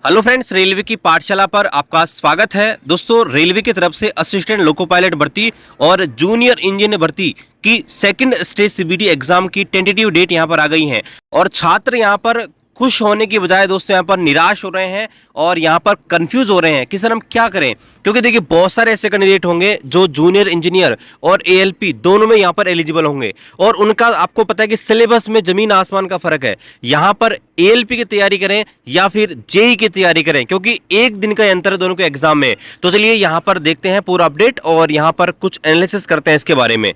Hello friends, railway की पाठशाला पर आपका स्वागत है। दोस्तों, रेलवे की तरफ से असिस्टेंट लोको पायलट भर्ती और जूनियर इंजीनियर भर्ती की सेकंड स्टेज सीबीटी एग्जाम की टेंटेटिव डेट यहां पर आ गई है और छात्र यहां पर खुश होने की बजाय दोस्तों यहां पर निराश हो रहे हैं और यहां पर कंफ्यूज हो रहे हैं कि सर हम क्या करें। क्योंकि देखिए, बहुत सारे ऐसे कैंडिडेट होंगे जो जूनियर इंजीनियर और एएलपी दोनों में यहां पर एलिजिबल होंगे और उनका आपको पता है कि सिलेबस में जमीन आसमान का फर्क है। यहां पर एएलपी की तैयारी करें या फिर जेई की तैयारी करें, क्योंकि एक दिन का अंतर है दोनों के एग्जाम में। तो चलिए यहां पर देखते हैं पूरा अपडेट और यहां पर कुछ एनालिसिस करते हैं इसके बारे में।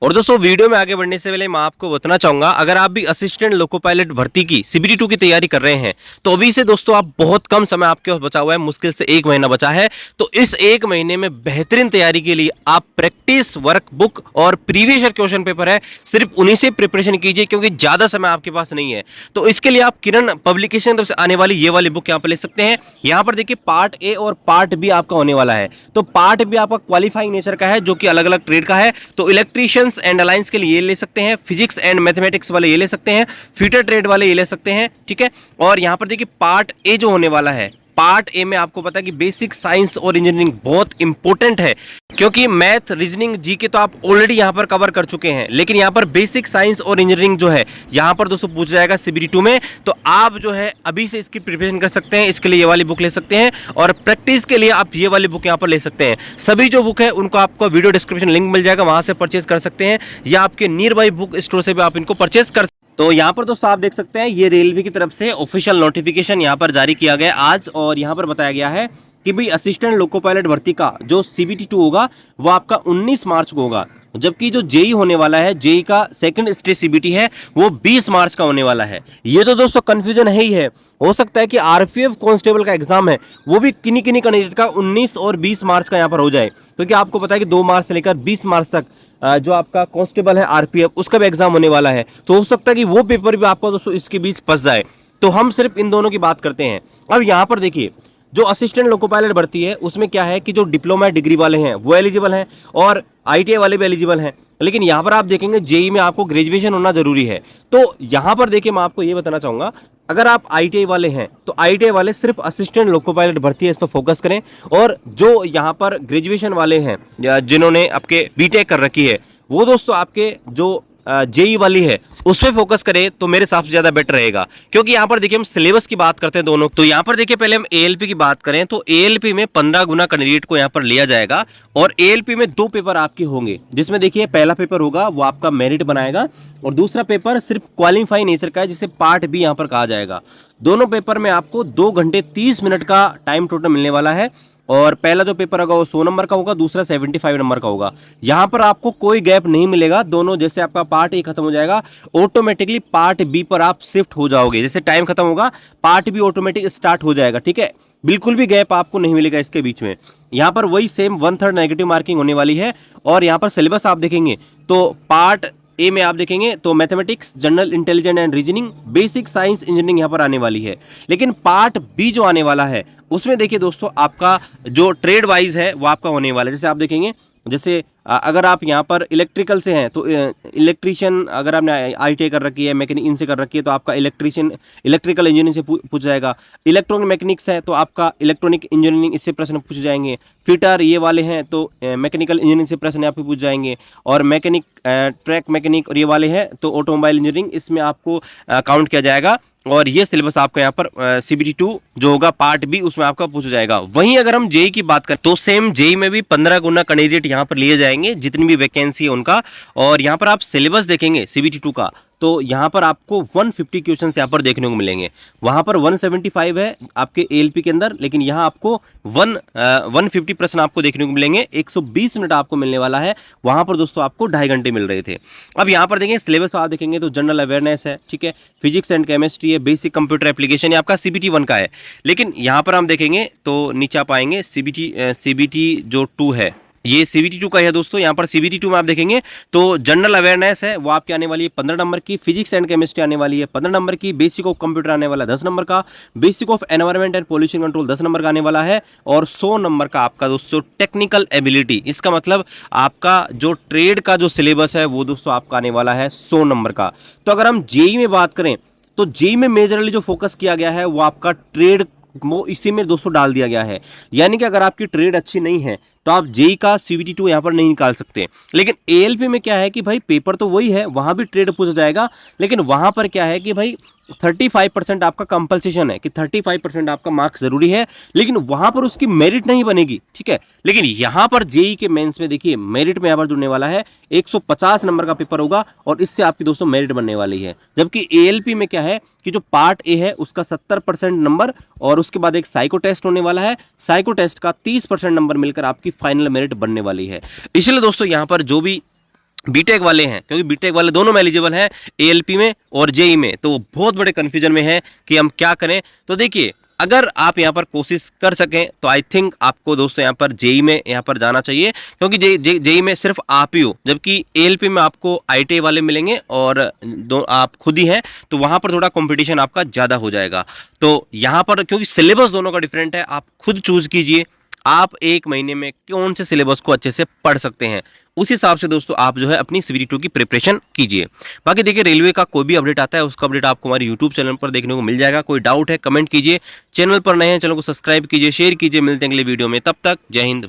और दोस्तों, वीडियो में आगे बढ़ने से पहले मैं आपको बताना चाहूंगा, अगर आप भी असिस्टेंट लोको पायलट भर्ती की सीबीटी 2 की तैयारी कर रहे हैं तो अभी से दोस्तों आप बहुत कम समय आपके पास बचा हुआ है, मुश्किल से 1 महीना बचा है। तो इस 1 महीने में बेहतरीन तैयारी के लिए आप प्रैक्टिस वर्क बुक और प्रीवियस ईयर क्वेश्चन पेपर है सिर्फ उन्हीं से प्रिपरेशन कीजिए, क्योंकि ज्यादा समय आपके पास नहीं है। तो इसके लिए आप किरण पब्लिकेशन की तरफ से आने वाली ये वाली बुक यहाँ पर ले सकते हैं। यहाँ पर देखिए, पार्ट ए और पार्ट बी आपका होने वाला है। तो पार्ट बी आपका क्वालिफाइंग नेचर का है, जो कि अलग अलग ट्रेड का है। तो इलेक्ट्रीशियन एंड अलायंस के लिए ये ले सकते हैं, फिजिक्स एंड मैथमेटिक्स वाले ये ले सकते हैं, फिटर ट्रेड वाले ये ले सकते हैं। ठीक है। और यहां पर देखिए, पार्ट ए जो होने वाला है, पार्ट ए में आपको पता है कि बेसिक साइंस और इंजीनियरिंग बहुत इंपॉर्टेंट है, क्योंकि मैथ, रीजनिंग, जीके तो आप ऑलरेडी यहां पर कवर कर चुके हैं, लेकिन यहां पर बेसिक साइंस और इंजीनियरिंग जो है यहां पर दोस्तों पूछा जाएगा सीबीटी 2 में। तो आप जो है अभी से इसकी प्रिपरेशन कर सकते हैं। इसके लिए ये वाली बुक ले सकते हैं और प्रैक्टिस के लिए आप ये वाली बुक यहां पर ले सकते हैं। सभी जो बुक है उनको आपको वीडियो डिस्क्रिप्शन लिंक मिल जाएगा, वहां से परचेज कर सकते हैं या आपके नियर बाई बुक स्टोर से भी आप इनको परचेज कर। तो यहाँ पर दोस्तों आप देख सकते हैं, ये रेलवे की तरफ से ऑफिशियल नोटिफिकेशन यहाँ पर जारी किया गया आज और यहाँ पर बताया गया है कि भाई असिस्टेंट लोको पायलट भर्ती का जो सीबीटी 2 होगा वो आपका 19 मार्च को होगा, जबकि जो जेई होने वाला है, जेई का सेकंड स्टेज सीबीटी है, वो 20 मार्च का होने वाला है। ये तो दोस्तों कंफ्यूजन है ही है। हो सकता है कि आरपीएफ कांस्टेबल का एग्जाम है वो भी किन्हीं किन्हीं कैंडिडेट का 19 और 20 मार्च का यहाँ पर हो जाए, क्योंकि आपको पता है कि 2 मार्च से लेकर 20 मार्च तक जो आपका कांस्टेबल है आरपीएफ, उसका भी एग्जाम होने वाला है। तो हो सकता है कि वो पेपर भी आपका दोस्तों इसके बीच फंस जाए। तो हम सिर्फ इन दोनों की बात करते हैं। अब यहाँ पर देखिए, जो असिस्टेंट लोको पायलट भर्ती है उसमें क्या है कि जो डिप्लोमा डिग्री वाले हैं वो एलिजिबल हैं और आईटीआई वाले भी एलिजिबल हैं, लेकिन यहाँ पर आप देखेंगे जेई में आपको ग्रेजुएशन होना जरूरी है। तो यहाँ पर देखिए, मैं आपको ये बताना चाहूंगा, अगर आप आईटीआई वाले हैं तो आईटीआई वाले सिर्फ असिस्टेंट लोको पायलट भर्ती है, इस पर फोकस करें। और जो यहाँ पर ग्रेजुएशन वाले हैं या जिन्होंने आपके बीटेक कर रखी है, वो दोस्तों आपके जो जेई वाली है उस पर फोकस करें तो मेरे हिसाब से ज्यादा बेटर रहेगा। क्योंकि यहाँ पर देखिए, हम सिलेबस की बात करते हैं दोनों। तो यहाँ पर देखिए, पहले हम एएलपी की बात करें तो एएलपी में 15 गुना कैंडिडेट को यहाँ पर लिया जाएगा और एएलपी में 2 पेपर आपके होंगे, जिसमें देखिए पहला पेपर होगा वो आपका मेरिट बनाएगा और दूसरा पेपर सिर्फ क्वालिफाइंग नेचर का है, जिसे पार्ट बी यहाँ पर कहा जाएगा। दोनों पेपर में आपको 2 घंटे 30 मिनट का टाइम टोटल मिलने वाला है और पहला जो पेपर होगा वो 100 नंबर का होगा, दूसरा 75 नंबर का होगा। यहां पर आपको कोई गैप नहीं मिलेगा। दोनों, जैसे आपका पार्ट ए खत्म हो जाएगा ऑटोमेटिकली पार्ट बी पर आप शिफ्ट हो जाओगे। जैसे टाइम खत्म होगा पार्ट बी ऑटोमेटिक स्टार्ट हो जाएगा। ठीक है, बिल्कुल भी गैप आपको नहीं मिलेगा इसके बीच में। यहां पर वही सेम 1/3 नेगेटिव मार्किंग होने वाली है। और यहां पर सिलेबस आप देखेंगे तो पार्ट ए में आप देखेंगे तो mathematics, general intelligence and reasoning, basic science, engineering यहाँ पर आने वाली है। लेकिन पार्ट बी जो आने वाला है उसमें देखिए दोस्तों, आपका जो ट्रेड वाइज है वो आपका होने वाला है। जैसे आप देखेंगे, जैसे अगर आप यहाँ पर इलेक्ट्रिकल से हैं तो इलेक्ट्रीशियन, अगर आपने आईटीआई कर रखी है, मैकेनिक इनसे कर रखी है तो आपका इलेक्ट्रीशियन इलेक्ट्रिकल इंजीनियरिंग से पूछ जाएगा। इलेक्ट्रॉनिक मैकेनिक्स है तो आपका इलेक्ट्रॉनिक इंजीनियरिंग इससे प्रश्न पूछ जाएंगे। फिटर ये वाले हैं तो मैकेनिकल इंजीनियरिंग से प्रश्न आपको पूछ जाएंगे। और मैकेनिक, ट्रैक मैकेनिक और ये वाले हैं तो ऑटोमोबाइल इंजीनियरिंग, इसमें आपको काउंट किया जाएगा। और ये सिलेबस आपका यहाँ पर सीबीटी 2 जो होगा पार्ट बी, उसमें आपका पूछा जाएगा। वहीं अगर हम जेई की बात करें तो सेम जेई में भी 15 गुना कैंडिडेट यहाँ पर लिए जाएंगे, जितनी भी वैकेंसी है उनका। और यहाँ पर आप सिलेबस देखेंगे सीबीटी 2 का तो यहाँ पर आपको 150 क्वेश्चन यहाँ पर देखने को मिलेंगे। वहां पर 175 है आपके एएलपी के अंदर, लेकिन यहाँ आपको 150 प्रश्न आपको देखने को मिलेंगे। 120 मिनट आपको मिलने वाला है। वहां पर दोस्तों आपको 2.5 घंटे मिल रहे थे। अब यहाँ पर देखेंगे सिलेबस आप देखेंगे तो जनरल अवेयरनेस है, ठीक है, फिजिक्स एंड केमिस्ट्री है, बेसिक कंप्यूटर एप्लीकेशन, ये आपका सीबीटी 1 का है। लेकिन यहाँ पर हम देखेंगे तो नीचे आप आएंगे सीबीटी जो 2 है, ये सीबीटी 2 का है दोस्तों। यहाँ पर सीबीटी 2 में आप देखेंगे तो जनरल अवेयरनेस है वो आपकी आने वाली है 15 नंबर की, फिजिक्स एंड केमिस्ट्री आने वाली है 15 नंबर की, बेसिक ऑफ कंप्यूटर आने वाला 10 नंबर का, basic of environment and pollution control 10 number का आने वाला है, और 100 नंबर का आपका दोस्तों टेक्निकल एबिलिटी। इसका मतलब आपका जो ट्रेड का जो सिलेबस है वो दोस्तों आपका आने वाला है 100 नंबर का। तो अगर हम जेई में बात करें तो जेई में मेजरली जो फोकस किया गया है वो आपका ट्रेड वो इसी में दोस्तों डाल दिया गया है। यानी कि अगर आपकी ट्रेड अच्छी नहीं है तो आप जेई का सीबीटी 2 यहाँ पर नहीं निकाल सकते। लेकिन एएलपी में क्या है कि भाई पेपर तो वही है, वहाँ भी ट्रेड पूछा जाएगा, लेकिन वहाँ पर क्या है कि भाई 35% आपका कंपल्सेशन है कि 35% आपका मार्क्स जरूरी है, लेकिन वहाँ पर उसकी मेरिट नहीं बनेगी, ठीक है। लेकिन यहाँ पर जेई के मेंस में देखिए मेरिट में यहाँ पर जुड़ने वाला है, 150 नंबर का पेपर होगा और इससे आपकी दोस्तों मेरिट बनने वाली है। जबकि एएलपी में क्या है कि जो पार्ट ए है उसका 70% नंबर और उसके बाद एक साइको टेस्ट होने वाला है, साइको टेस्ट का 30% नंबर मिलकर आपकी फाइनल मेरिट बनने वाली है। इसलिए दोस्तों यहाँ पर जो भी बीटेक वाले हैं, क्योंकि बीटेक वाले दोनों में एलिजिबल हैं, एएलपी में और जेई में, तो वो बहुत बड़े कन्फ्यूजन में है कि हम क्या करें। तो देखिए अगर आप यहाँ पर कोशिश कर सकें तो आई थिंक आपको दोस्तों यहाँ पर जेई में यहाँ पर जाना चाहिए, क्योंकि जेई में सिर्फ आप ही हो, जबकि एएलपी में आपको आईटीआई वाले मिलेंगे और आप खुद ही हैं, तो वहाँ पर थोड़ा कंपटीशन आपका ज़्यादा हो जाएगा। तो यहाँ पर क्योंकि सिलेबस दोनों का डिफरेंट है, आप खुद चूज कीजिए आप एक महीने में कौन से सिलेबस को अच्छे से पढ़ सकते हैं, उस हिसाब से दोस्तों आप जो है अपनी सीबीटी 2 की प्रिपरेशन कीजिए। बाकी देखिए रेलवे का कोई भी अपडेट आता है उसका अपडेट आपको हमारे यूट्यूब चैनल पर देखने को मिल जाएगा। कोई डाउट है कमेंट कीजिए, चैनल पर नए हैं चैनल को सब्सक्राइब कीजिए, शेयर कीजिए। मिलते हैं अगले वीडियो में, तब तक जय हिंद।